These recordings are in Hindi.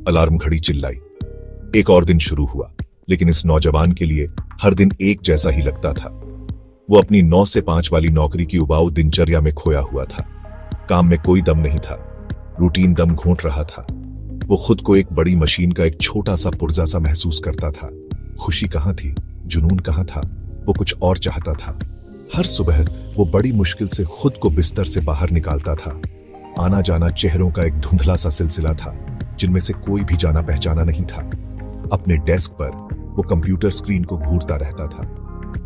अलार्म घड़ी चिल्लाई। एक और दिन शुरू हुआ, लेकिन इस नौजवान के लिए हर दिन एक जैसा ही लगता था। वो अपनी 9 से 5 वाली नौकरी की उबाऊ दिनचर्या में खोया हुआ था। काम में कोई दम नहीं था, रूटीन दम घोंट रहा था। वो खुद को एक बड़ी मशीन का एक छोटा सा पुर्जा सा महसूस करता था। खुशी कहां थी, जुनून कहां था? वो कुछ और चाहता था। हर सुबह वो बड़ी मुश्किल से खुद को बिस्तर से बाहर निकालता था। आना जाना चेहरों का एक धुंधला सा सिलसिला था, जिनमें से कोई भी जाना पहचाना नहीं था। अपने डेस्क पर वो कंप्यूटर स्क्रीन को घूरता रहता था।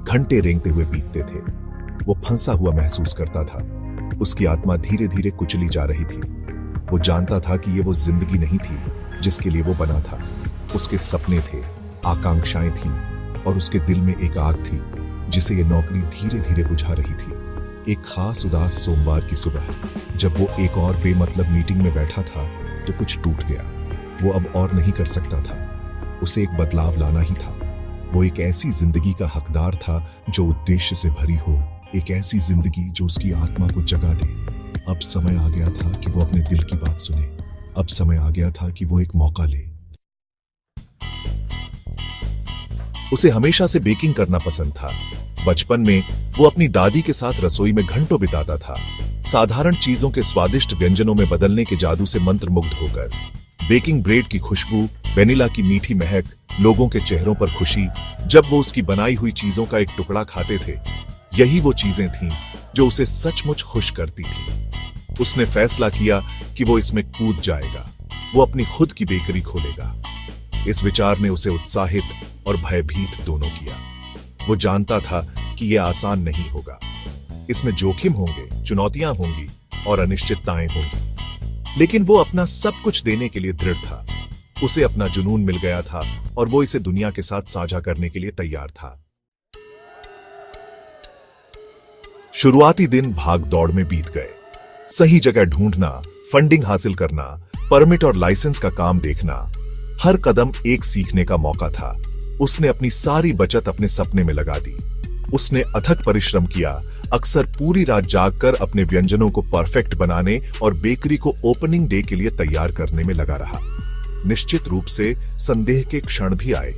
घंटे रेंगते हुए बीतते थे। वो फंसा हुआ महसूस करता था। उसकी आत्मा धीरे धीरे कुचली जा रही थी। वो जानता था कि ये वो जिंदगी नहीं थी जिसके लिए वो बना था। उसके सपने थे, आकांक्षाएं थीं, और उसके दिल में एक आग थी जिसे ये नौकरी धीरे धीरे बुझा रही थी। एक खास उदास सोमवार की सुबह जब वो एक और बेमतलब मीटिंग में बैठा था तो कुछ टूट गया। वो अब और नहीं कर सकता था। उसे एक बदलाव लाना ही था। वो एक ऐसी जिंदगी का हकदार था जो उद्देश्य से भरी हो, एक ऐसी जिंदगी जो उसकी आत्मा को जगा दे। अब समय आ गया था कि वो अपने दिल की बात सुने। अब समय आ गया था कि वो एक मौका ले। उसे हमेशा से बेकिंग करना पसंद था। बचपन में वो अपनी दादी के साथ रसोई में घंटों बिताता था, साधारण चीजों के स्वादिष्ट व्यंजनों में बदलने के जादू से मंत्रमुग्ध होकर। बेकिंग ब्रेड की खुशबू, वेनिला की मीठी महक, लोगों के चेहरों पर खुशी जब वो उसकी बनाई हुई चीजों का एक टुकड़ा खाते थे, यही वो चीजें थीं जो उसे सचमुच खुश करती थी। उसने फैसला किया कि वो इसमें कूद जाएगा। वो अपनी खुद की बेकरी खोलेगा। इस विचार ने उसे उत्साहित और भयभीत दोनों किया। वो जानता था कि यह आसान नहीं होगा। इसमें जोखिम होंगे, चुनौतियां होंगी और अनिश्चितताएं होंगी, लेकिन वो अपना सब कुछ देने के लिए दृढ़ था। उसे अपना जुनून मिल गया था और वो इसे दुनिया के साथ साझा करने के लिए तैयार था। शुरुआती दिन भाग दौड़ में बीत गए। सही जगह ढूंढना, फंडिंग हासिल करना, परमिट और लाइसेंस का काम देखना, हर कदम एक सीखने का मौका था। उसने अपनी सारी बचत अपने सपने में लगा दी। उसने अथक परिश्रम किया, अक्सर पूरी रात जागकर अपने व्यंजनों को परफेक्ट बनाने और बेकरी को ओपनिंग डे के लिए तैयार करने में लगा रहा। निश्चित रूप से संदेह के क्षण भी आए।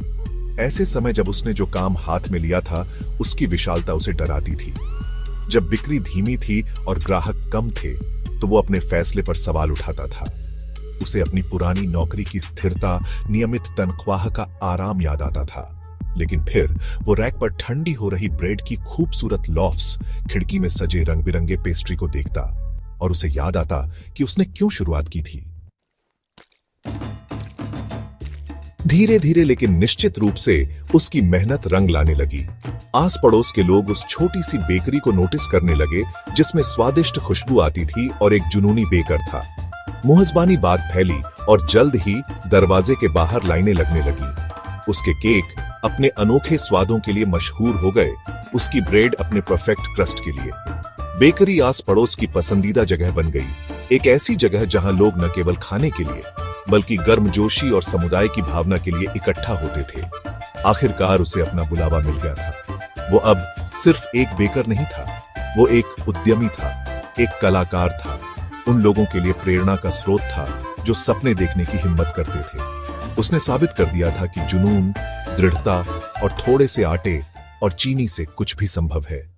ऐसे समय जब उसने जो काम हाथ में लिया था उसकी विशालता उसे डराती थी। जब बिक्री धीमी थी और ग्राहक कम थे तो वो अपने फैसले पर सवाल उठाता था। उसे अपनी पुरानी नौकरी की स्थिरता, नियमित तनख्वाह का आराम याद आता था। लेकिन फिर वो रैक पर ठंडी हो रही ब्रेड की खूबसूरत लॉफ्स, खिड़की में सजे रंग बिरंगे पेस्ट्री को देखता और उसे याद आता कि उसने क्यों शुरुआत की थी। धीरे धीरे लेकिन निश्चित रूप से उसकी मेहनत रंग लाने लगी। आस पड़ोस के लोग उस छोटी सी बेकरी को नोटिस करने लगे जिसमें स्वादिष्ट खुशबू आती थी और एक जुनूनी बेकर था। मुहज़बानी बात फैली और जल्द ही दरवाजे के बाहर लाइनें लगने लगी। उसके केक अपने अनोखे स्वादों के लिए मशहूर हो गए, उसकी ब्रेड अपने परफेक्ट क्रस्ट के लिए। बेकरी आस पड़ोस की पसंदीदा जगह बन गई, एक ऐसी जगह जहां लोग न केवल खाने के लिए बल्कि गर्मजोशी और समुदाय की भावना के लिए इकट्ठा होते थे। आखिरकार उसे अपना बुलावा मिल गया था। वो अब सिर्फ एक बेकर नहीं था, वो एक उद्यमी था, एक कलाकार था, उन लोगों के लिए प्रेरणा का स्रोत था जो सपने देखने की हिम्मत करते थे। उसने साबित कर दिया था कि जुनून, दृढ़ता और थोड़े से आटे और चीनी से कुछ भी संभव है।